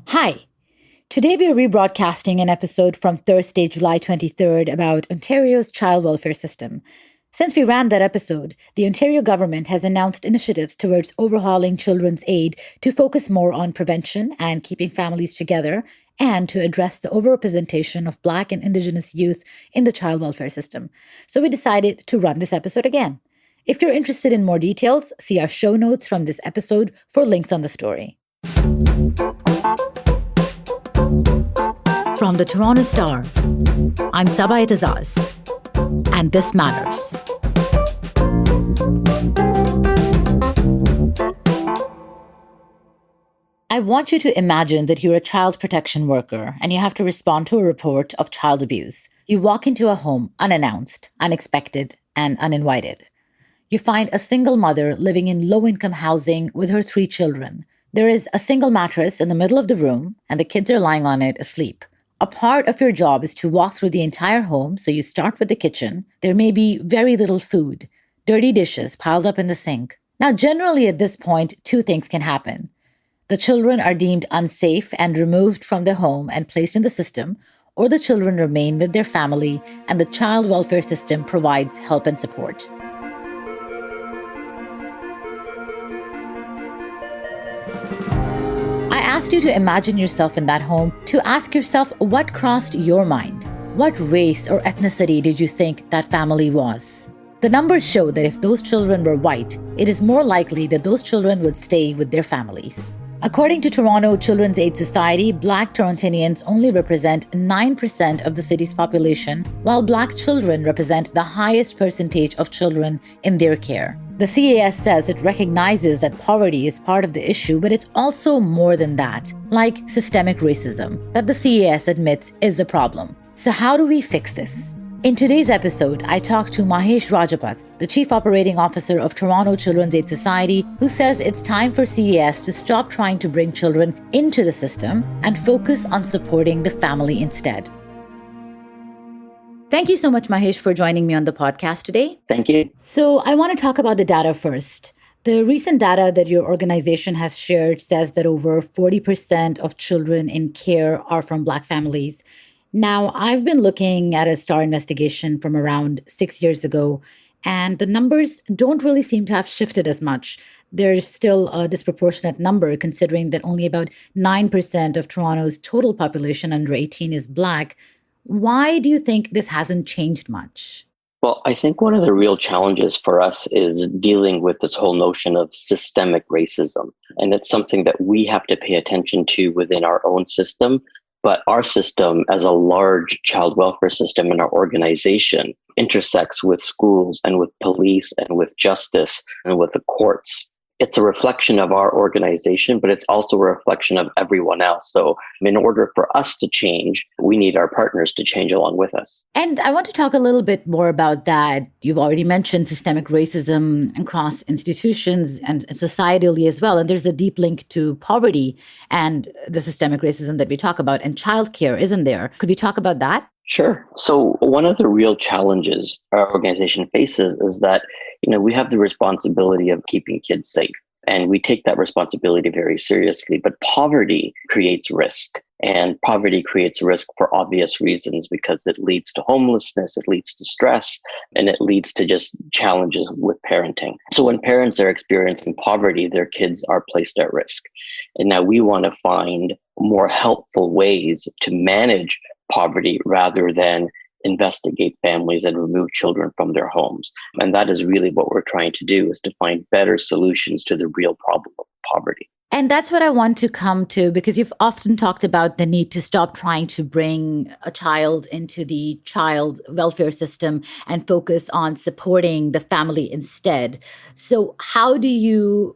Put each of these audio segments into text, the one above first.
Hi. Today we are rebroadcasting an episode from Thursday, July 23rd about Ontario's child welfare system. Since we ran that episode, the Ontario government has announced initiatives towards overhauling children's aid to focus more on prevention and keeping families together and to address the overrepresentation of Black and Indigenous youth in the child welfare system. So we decided to run this episode again. If you're interested in more details, see our show notes from this episode for links on the story. From the Toronto Star, I'm Saba Eitizaz, and this matters. I want you to imagine that you're a child protection worker and you have to respond to a report of child abuse. You walk into a home unannounced, unexpected, and uninvited. You find a single mother living in low-income housing with her 3 children. There is a single mattress in the middle of the room, and the kids are lying on it asleep. A part of your job is to walk through the entire home, so you start with the kitchen. There may be very little food, dirty dishes piled up in the sink. Now, generally at this point, 2 things can happen. The children are deemed unsafe and removed from the home and placed in the system, or the children remain with their family and the child welfare system provides help and support. I asked you to imagine yourself in that home, to ask yourself what crossed your mind. What race or ethnicity did you think that family was? The numbers show that if those children were white, it is more likely that those children would stay with their families. According to Toronto Children's Aid Society, Black Torontonians only represent 9% of the city's population, while Black children represent the highest percentage of children in their care. The CAS says it recognizes that poverty is part of the issue, but it's also more than that, like systemic racism, that the CAS admits is a problem. So how do we fix this? In today's episode, I talked to Mahesh Prajapat, the Chief Operating Officer of Toronto Children's Aid Society, who says it's time for CAS to stop trying to bring children into the system and focus on supporting the family instead. Thank you so much, Mahesh, for joining me on the podcast today. Thank you. So I want to talk about the data first. The recent data that your organization has shared says that over 40% of children in care are from Black families. Now, I've been looking at a STAR investigation from around 6 years ago, and the numbers don't really seem to have shifted as much. There's still a disproportionate number considering that only about 9% of Toronto's total population under 18 is Black. Why do you think this hasn't changed much? Well, I think one of the real challenges for us is dealing with this whole notion of systemic racism. And it's something that we have to pay attention to within our own system. But our system, as a large child welfare system in our organization, intersects with schools and with police and with justice and with the courts. It's a reflection of our organization, but it's also a reflection of everyone else. So in order for us to change, we need our partners to change along with us. And I want to talk a little bit more about that. You've already mentioned systemic racism across institutions and societally as well. And there's a deep link to poverty and the systemic racism that we talk about, and childcare, isn't there? Could we talk about that? Sure. So one of the real challenges our organization faces is that we have the responsibility of keeping kids safe, and we take that responsibility very seriously. But poverty creates risk, and poverty creates risk for obvious reasons because it leads to homelessness, it leads to stress, and it leads to just challenges with parenting. So when parents are experiencing poverty, their kids are placed at risk. And now we want to find more helpful ways to manage poverty rather than investigate families and remove children from their homes. And that is really what we're trying to do, is to find better solutions to the real problem of poverty. And that's what I want to come to, because you've often talked about the need to stop trying to bring a child into the child welfare system and focus on supporting the family instead. So how do you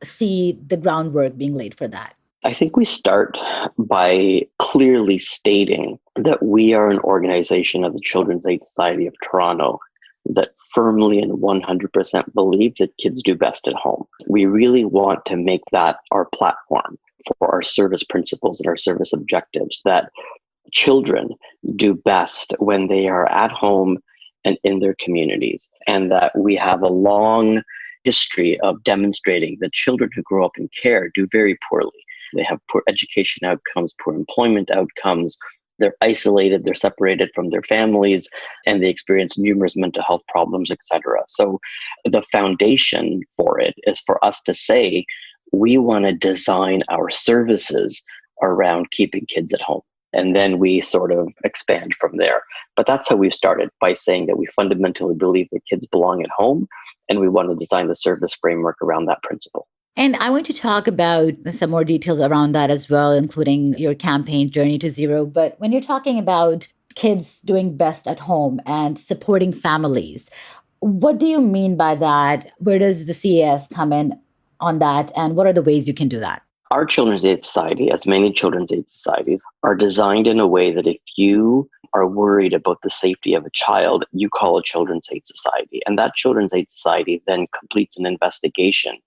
see the groundwork being laid for that? I think we start by clearly stating that we are an organization of the Children's Aid Society of Toronto that firmly and 100% believe that kids do best at home. We really want to make that our platform for our service principles and our service objectives, that children do best when they are at home and in their communities, and that we have a long history of demonstrating that children who grow up in care do very poorly. They have poor education outcomes, poor employment outcomes. They're isolated, they're separated from their families, and they experience numerous mental health problems, etc. So the foundation for it is for us to say, we want to design our services around keeping kids at home. And then we sort of expand from there. But that's how we started, by saying that we fundamentally believe that kids belong at home, and we want to design the service framework around that principle. And I want to talk about some more details around that as well, including your campaign, Journey to Zero. But when you're talking about kids doing best at home and supporting families, what do you mean by that? Where does the CAS come in on that? And what are the ways you can do that? Our Children's Aid Society, as many Children's Aid Societies, are designed in a way that if you are worried about the safety of a child, you call a Children's Aid Society. And that Children's Aid Society then completes an investigation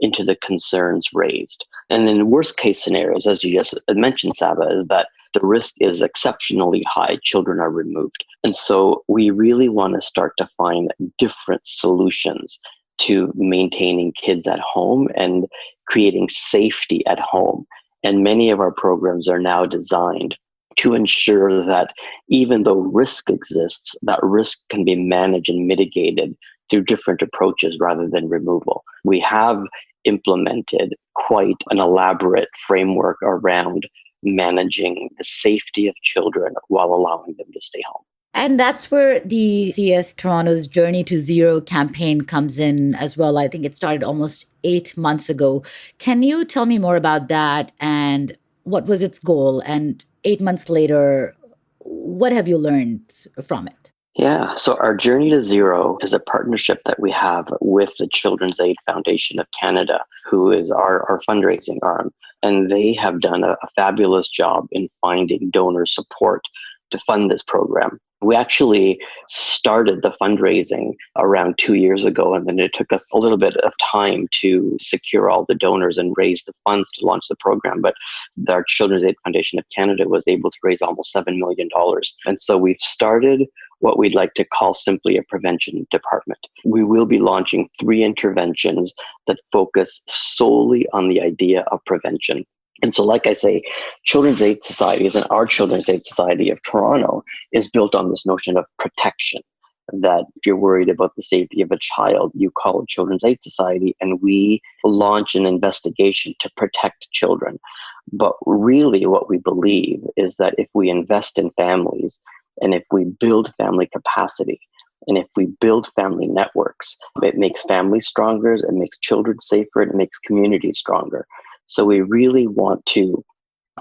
into the concerns raised. And in worst case scenarios, as you just mentioned, Saba, is that the risk is exceptionally high. Children are removed. And so we really want to start to find different solutions to maintaining kids at home and creating safety at home. And many of our programs are now designed to ensure that even though risk exists, that risk can be managed and mitigated through different approaches rather than removal. We have implemented quite an elaborate framework around managing the safety of children while allowing them to stay home. And that's where the CS Toronto's Journey to Zero campaign comes in as well. I think it started almost 8 months ago. Can you tell me more about that and what was its goal? And 8 months later, what have you learned from it? Yeah, so our Journey to Zero is a partnership that we have with the Children's Aid Foundation of Canada, who is our fundraising arm. And they have done a fabulous job in finding donor support to fund this program. We actually started the fundraising around 2 years ago, and then it took us a little bit of time to secure all the donors and raise the funds to launch the program. But our Children's Aid Foundation of Canada was able to raise almost $7 million. And so we've started what we'd like to call simply a prevention department. We will be launching 3 interventions that focus solely on the idea of prevention. And so, like I say, Children's Aid Societies and our Children's Aid Society of Toronto is built on this notion of protection, that if you're worried about the safety of a child, you call a Children's Aid Society, and we launch an investigation to protect children. But really what we believe is that if we invest in families, and if we build family capacity, and if we build family networks, it makes families stronger, it makes children safer, it makes communities stronger. So we really want to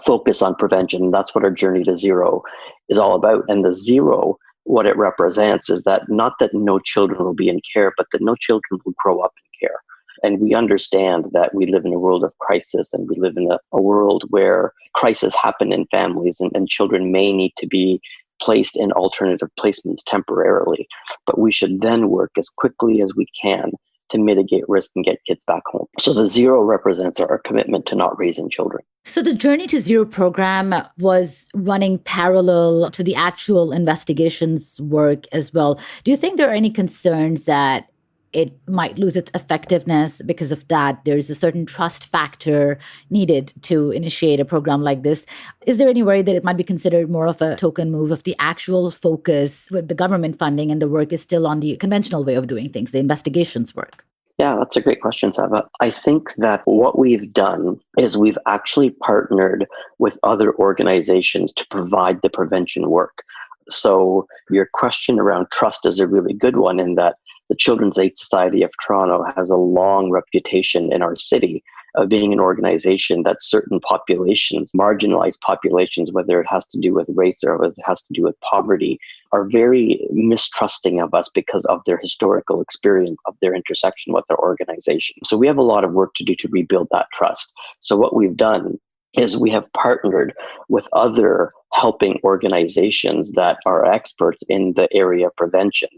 focus on prevention. That's what our Journey to Zero is all about. And the zero, what it represents is that not that no children will be in care, but that no children will grow up in care. And we understand that we live in a world of crisis, and we live in a world where crises happen in families, and children may need to be placed in alternative placements temporarily. But we should then work as quickly as we can to mitigate risk and get kids back home. So the zero represents our commitment to not raising children. So the Journey to Zero program was running parallel to the actual investigations work as well. Do you think there are any concerns that it might lose its effectiveness because of that? There's a certain trust factor needed to initiate a program like this. Is there any worry that it might be considered more of a token move if the actual focus with the government funding and the work is still on the conventional way of doing things, the investigations work? Yeah, that's a great question, Saba. I think that what we've done is we've actually partnered with other organizations to provide the prevention work. So your question around trust is a really good one, in that the Children's Aid Society of Toronto has a long reputation in our city of being an organization that certain populations, marginalized populations, whether it has to do with race or whether it has to do with poverty, are very mistrusting of us because of their historical experience of their intersection with their organization. So we have a lot of work to do to rebuild that trust. So what we've done is we have partnered with other helping organizations that are experts in the area of prevention.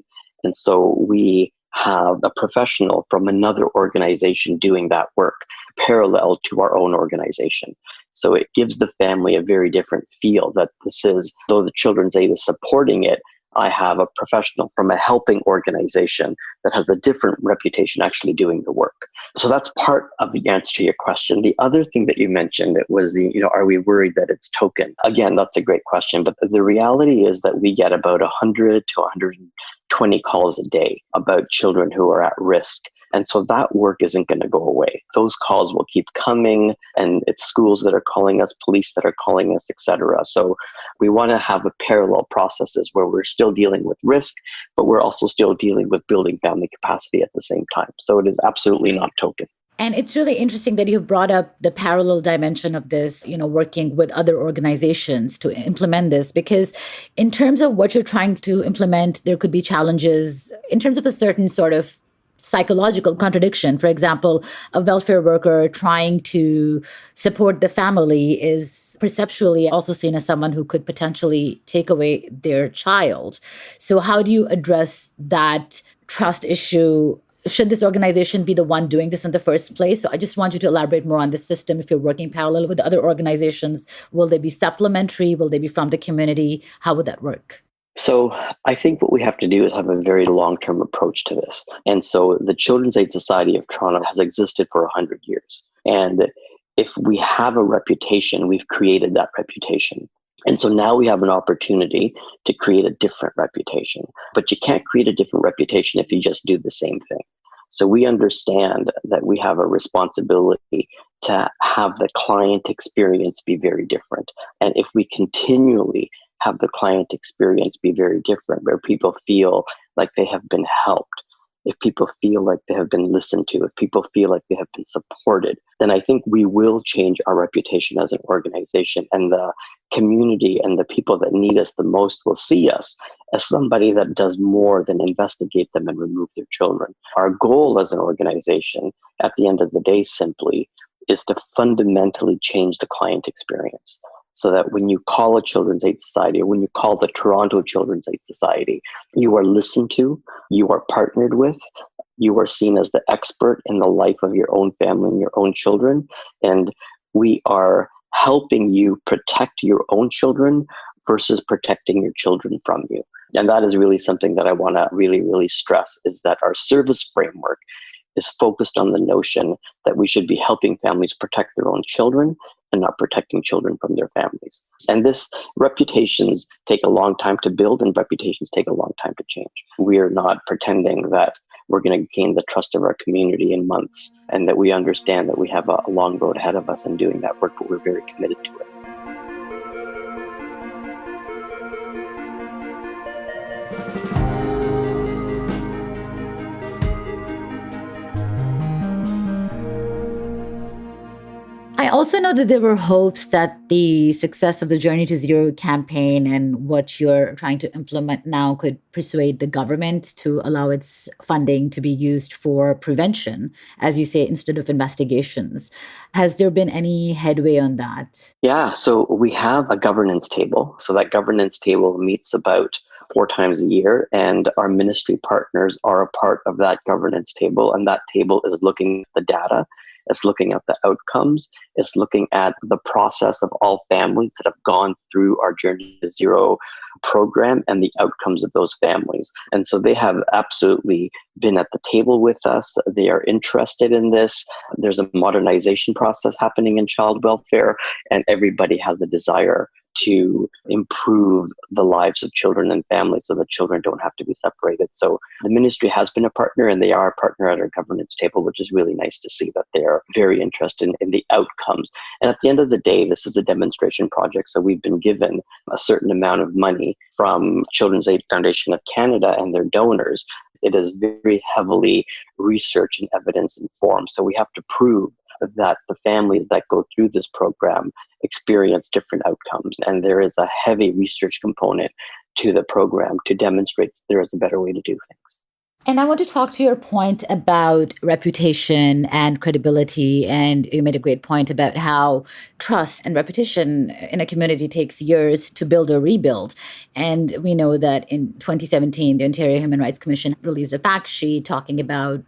And so we have a professional from another organization doing that work parallel to our own organization. So it gives the family a very different feel that this is, though the Children's Aid is supporting it, I have a professional from a helping organization that has a different reputation actually doing the work. So that's part of the answer to your question. The other thing that you mentioned, it was are we worried that it's token? Again, that's a great question. But the reality is that we get about 100 to 120 calls a day about children who are at risk. And so that work isn't going to go away. Those calls will keep coming, and it's schools that are calling us, police that are calling us, etc. So we want to have a parallel processes where we're still dealing with risk, but we're also still dealing with building family capacity at the same time. So it is absolutely not token. And it's really interesting that you've brought up the parallel dimension of this, working with other organizations to implement this, because in terms of what you're trying to implement, there could be challenges in terms of a certain sort of psychological contradiction. For example, a welfare worker trying to support the family is perceptually also seen as someone who could potentially take away their child. So how do you address that trust issue? Should this organization be the one doing this in the first place? So I just want you to elaborate more on the system. If you're working parallel with other organizations, will they be supplementary? Will they be from the community? How would that work? So I think what we have to do is have a very long-term approach to this. And so the Children's Aid Society of Toronto has existed for 100 years. And if we have a reputation, we've created that reputation. And so now we have an opportunity to create a different reputation. But you can't create a different reputation if you just do the same thing. So we understand that we have a responsibility to have the client experience be very different. And if we continually have the client experience be very different, where people feel like they have been helped, if people feel like they have been listened to, if people feel like they have been supported, then I think we will change our reputation as an organization, and the community and the people that need us the most will see us as somebody that does more than investigate them and remove their children. Our goal as an organization at the end of the day simply is to fundamentally change the client experience. So that when you call a Children's Aid Society, or when you call the Toronto Children's Aid Society, you are listened to, you are partnered with, you are seen as the expert in the life of your own family and your own children, and we are helping you protect your own children versus protecting your children from you. And that is really something that I want to really stress, is that our service framework is focused on the notion that we should be helping families protect their own children and not protecting children from their families. And reputations take a long time to build, and reputations take a long time to change. We are not pretending that we're going to gain the trust of our community in months, and that we understand that we have a long road ahead of us in doing that work, but we're very committed to it. I also know that there were hopes that the success of the Journey to Zero campaign and what you're trying to implement now could persuade the government to allow its funding to be used for prevention, as you say, instead of investigations. Has there been any headway on that? Yeah, so we have a governance table. So that governance table meets about 4 times a year, and our ministry partners are a part of that governance table. And that table is looking at the data. It's looking at the outcomes. It's looking at the process of all families that have gone through our Journey to Zero program and the outcomes of those families. And so they have absolutely been at the table with us. They are interested in this. There's a modernization process happening in child welfare, and everybody has a desire to improve the lives of children and families so that children don't have to be separated. So the ministry has been a partner, and they are a partner at our governance table, which is really nice to see that they are very interested in the outcomes. And at the end of the day, this is a demonstration project. So we've been given a certain amount of money from Children's Aid Foundation of Canada and their donors. It is very heavily research and evidence informed. So we have to prove that the families that go through this program experience different outcomes. And there is a heavy research component to the program to demonstrate that there is a better way to do things. And I want to talk to your point about reputation and credibility. And you made a great point about how trust and reputation in a community takes years to build or rebuild. And we know that in 2017, the Ontario Human Rights Commission released a fact sheet talking about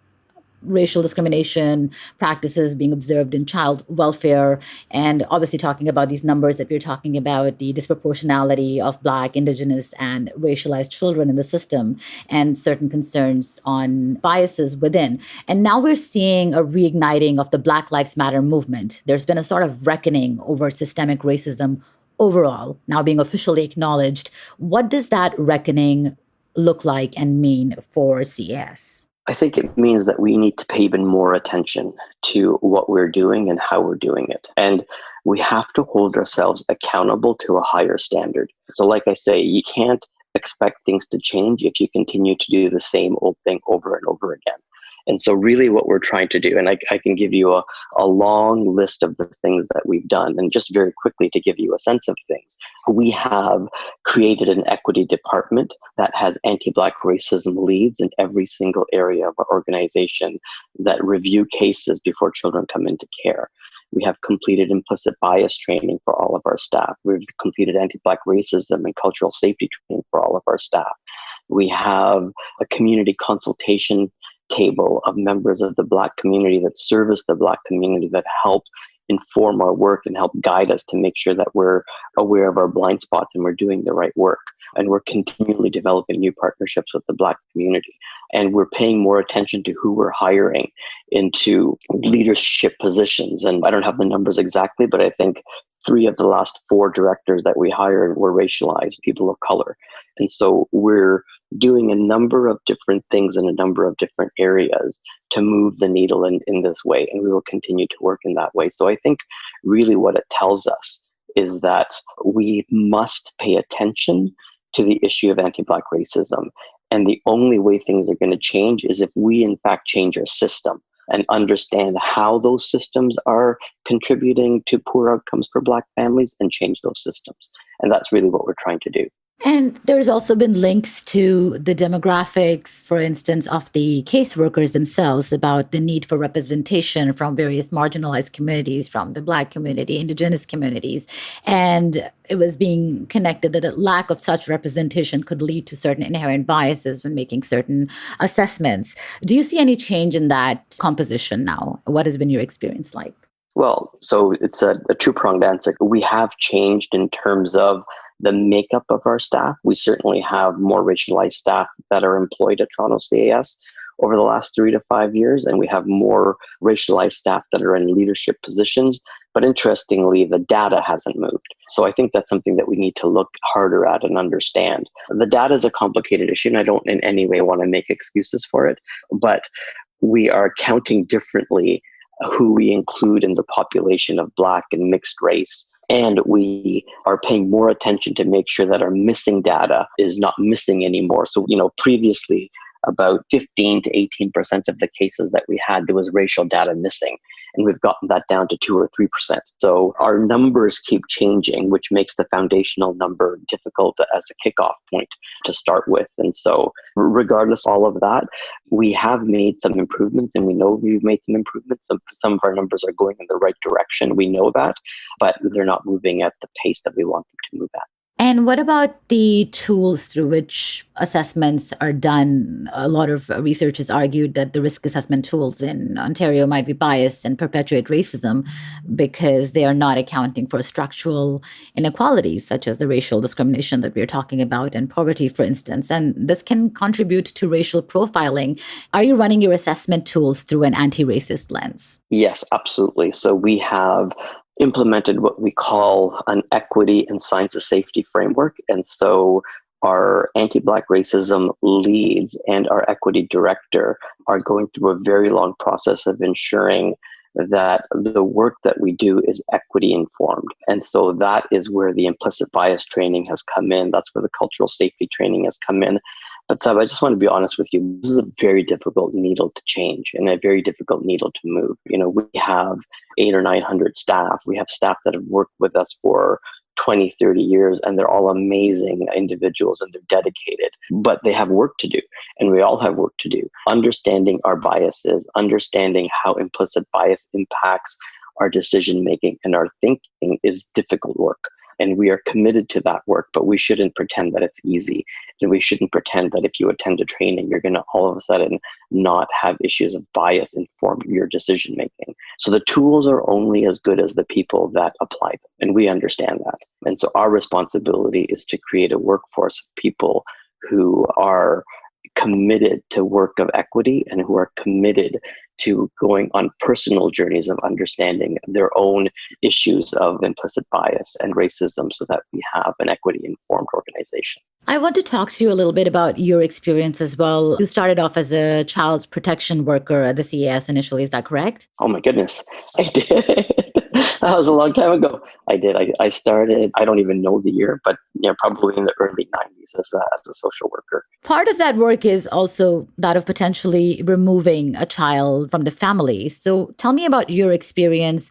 racial discrimination practices being observed in child welfare, and obviously talking about these numbers that we're talking about, the disproportionality of Black, Indigenous, and racialized children in the system, and certain concerns on biases within. And now we're seeing a reigniting of the Black Lives Matter movement. There's been a sort of reckoning over systemic racism overall, now being officially acknowledged. What does that reckoning look like and mean for CAS? I think it means that we need to pay even more attention to what we're doing and how we're doing it. And we have to hold ourselves accountable to a higher standard. So like I say, you can't expect things to change if you continue to do the same old thing over and over again. And so really what we're trying to do, and I can give you a long list of the things that we've done, and just very quickly to give you a sense of things. We have created an equity department that has anti-Black racism leads in every single area of our organization that review cases before children come into care. We have completed implicit bias training for all of our staff. We've completed anti-Black racism and cultural safety training for all of our staff. We have a community consultation table of members of the Black community that service the Black community, that help inform our work and help guide us to make sure that we're aware of our blind spots and we're doing the right work. And we're continually developing new partnerships with the Black community. And we're paying more attention to who we're hiring into leadership positions. And I don't have the numbers exactly, but I think 3 of the last 4 directors that we hired were racialized people of color. And so we're doing a number of different things in a number of different areas to move the needle in this way. And we will continue to work in that way. So I think really what it tells us is that we must pay attention to the issue of anti-Black racism. And the only way things are going to change is if we, in fact, change our system and understand how those systems are contributing to poor outcomes for Black families and change those systems. And that's really what we're trying to do. And there's also been links to the demographics, for instance, of the caseworkers themselves, about the need for representation from various marginalized communities, from the Black community, Indigenous communities. And it was being connected that a lack of such representation could lead to certain inherent biases when making certain assessments. Do you see any change in that composition now? What has been your experience like? Well, so it's a two-pronged answer. We have changed in terms of the makeup of our staff. We certainly have more racialized staff that are employed at Toronto CAS over the last 3 to 5 years, and we have more racialized staff that are in leadership positions. But interestingly, the data hasn't moved. So I think that's something that we need to look harder at and understand. The data is a complicated issue, and I don't in any way want to make excuses for it, but we are counting differently who we include in the population of Black and mixed race. And we are paying more attention to make sure that our missing data is not missing anymore. So, previously, about 15 to 18% of the cases that we had, there was racial data missing. And we've gotten that down to 2 or 3%. So our numbers keep changing, which makes the foundational number difficult as a kickoff point to start with. And so regardless of all of that, we have made some improvements, and we know we've made some improvements. Some of our numbers are going in the right direction. We know that, but they're not moving at the pace that we want them to move at. And what about the tools through which assessments are done? A lot of research has argued that the risk assessment tools in Ontario might be biased and perpetuate racism because they are not accounting for structural inequalities, such as the racial discrimination that we're talking about and poverty, for instance. And this can contribute to racial profiling. Are you running your assessment tools through an anti-racist lens? Yes, absolutely. So we have implemented what we call an equity and signs of safety framework. And so our anti-Black racism leads and our equity director are going through a very long process of ensuring that the work that we do is equity informed. And so that is where the implicit bias training has come in. That's where the cultural safety training has come in. But Sab, I just want to be honest with you. This is a very difficult needle to change and a very difficult needle to move. We have 800 or 900 staff. We have staff that have worked with us for 20, 30 years, and they're all amazing individuals and they're dedicated, but they have work to do. And we all have work to do. Understanding our biases, understanding how implicit bias impacts our decision making and our thinking is difficult work. And we are committed to that work, but we shouldn't pretend that it's easy. And we shouldn't pretend that if you attend a training, you're going to all of a sudden not have issues of bias inform your decision making. So the tools are only as good as the people that apply them. And we understand that. And so our responsibility is to create a workforce of people who are committed to work of equity and who are committed to going on personal journeys of understanding their own issues of implicit bias and racism so that we have an equity-informed organization. I want to talk to you a little bit about your experience as well. You started off as a child protection worker at the CAS initially, is that correct? Oh my goodness, I did. That was a long time ago. I did. I started, I don't even know the year, but probably in the early 90s as a social worker. Part of that work is also that of potentially removing a child from the family. So tell me about your experience.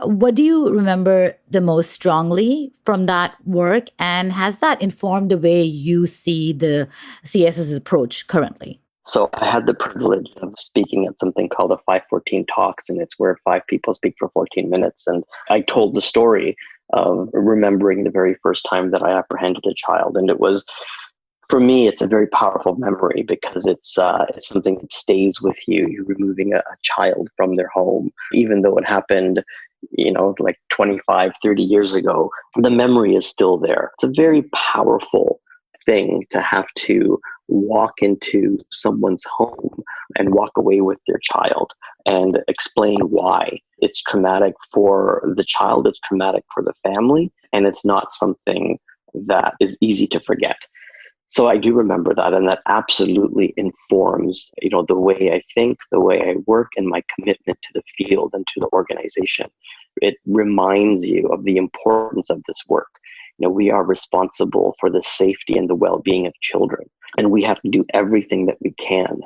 What do you remember the most strongly from that work? And has that informed the way you see the CS's approach currently? So I had the privilege of speaking at something called a 514 Talks, and it's where 5 people speak for 14 minutes. And I told the story of remembering the very first time that I apprehended a child. And it was, for me, it's a very powerful memory because it's something that stays with you. You're removing a child from their home, even though it happened like 25, 30 years ago, the memory is still there. It's a very powerful thing to have to walk into someone's home and walk away with their child and explain why. It's traumatic for the child, it's traumatic for the family, and it's not something that is easy to forget. So I do remember that, and that absolutely informs, the way I think, the way I work, and my commitment to the field and to the organization. It reminds you of the importance of this work. We are responsible for the safety and the well-being of children, and we have to do everything that we can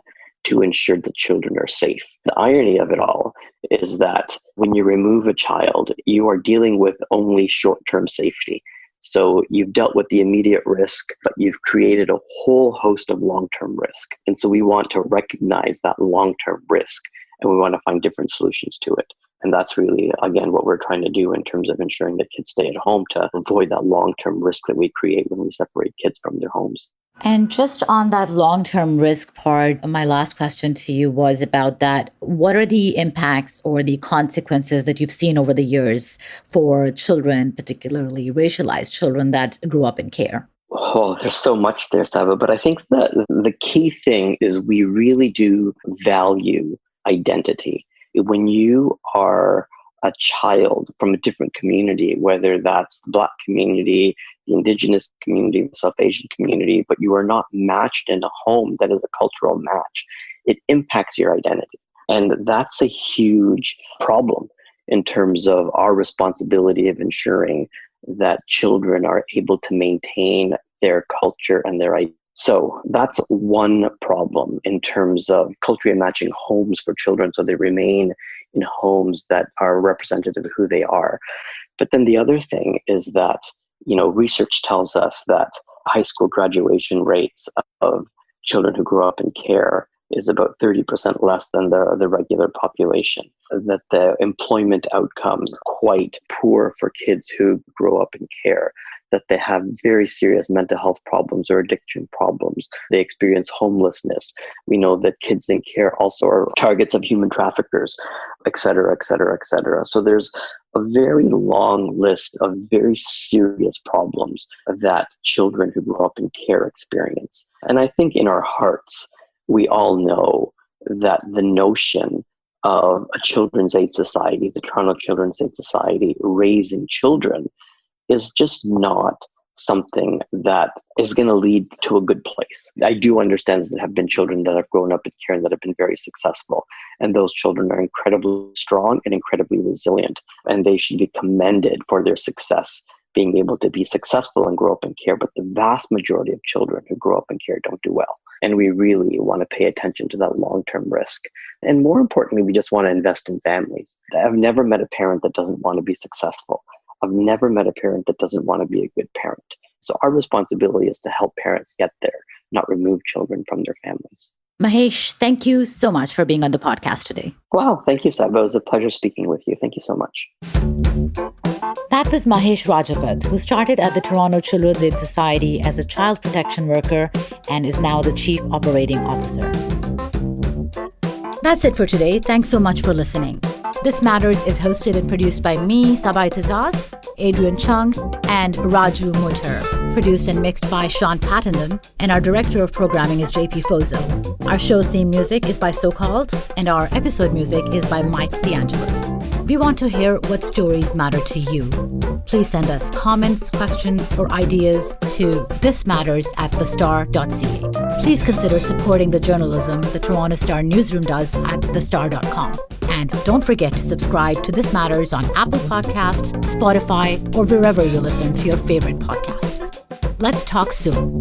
to ensure that children are safe. The irony of it all is that when you remove a child, you are dealing with only short-term safety. So you've dealt with the immediate risk, but you've created a whole host of long-term risk. And so we want to recognize that long-term risk, and we want to find different solutions to it. And that's really, again, what we're trying to do in terms of ensuring that kids stay at home to avoid that long-term risk that we create when we separate kids from their homes. And just on that long-term risk part, my last question to you was about that. What are the impacts or the consequences that you've seen over the years for children, particularly racialized children that grew up in care? Oh, there's so much there, Saba. But I think that the key thing is we really do value identity. When you are a child from a different community, whether that's the Black community, the Indigenous community, the South Asian community, but you are not matched in a home that is a cultural match, it impacts your identity. And that's a huge problem in terms of our responsibility of ensuring that children are able to maintain their culture and their identity. So that's one problem in terms of culturally matching homes for children so they remain in homes that are representative of who they are. But then the other thing is that, research tells us that high school graduation rates of children who grow up in care is about 30% less than the regular population, that the employment outcomes are quite poor for kids who grow up in care, that they have very serious mental health problems or addiction problems. They experience homelessness. We know that kids in care also are targets of human traffickers, et cetera, et cetera, et cetera. So there's a very long list of very serious problems that children who grow up in care experience. And I think in our hearts, we all know that the notion of a children's aid society, the Toronto Children's Aid Society, raising children is just not something that is going to lead to a good place. I do understand that there have been children that have grown up in care and that have been very successful. And those children are incredibly strong and incredibly resilient. And they should be commended for their success, being able to be successful and grow up in care. But the vast majority of children who grow up in care don't do well. And we really want to pay attention to that long-term risk. And more importantly, we just want to invest in families. I've never met a parent that doesn't want to be successful. I've never met a parent that doesn't want to be a good parent. So our responsibility is to help parents get there, not remove children from their families. Mahesh, thank you so much for being on the podcast today. Wow, thank you, Saba. It was a pleasure speaking with you. Thank you so much. That was Mahesh Prajapat, who started at the Toronto Children's Aid Society as a child protection worker and is now the Chief Operating Officer. That's it for today. Thanks so much for listening. This Matters is hosted and produced by me, Saba Eitizaz, Adrian Chung, and Raju Mutter. Produced and mixed by Sean Pattenden, and our director of programming is JP Fozo. Our show theme music is by So Called, and our episode music is by Mike DeAngelis. We want to hear what stories matter to you. Please send us comments, questions, or ideas to thismatters@thestar.ca. Please consider supporting the journalism the Toronto Star newsroom does at thestar.com. And don't forget to subscribe to This Matters on Apple Podcasts, Spotify, or wherever you listen to your favorite podcasts. Let's talk soon.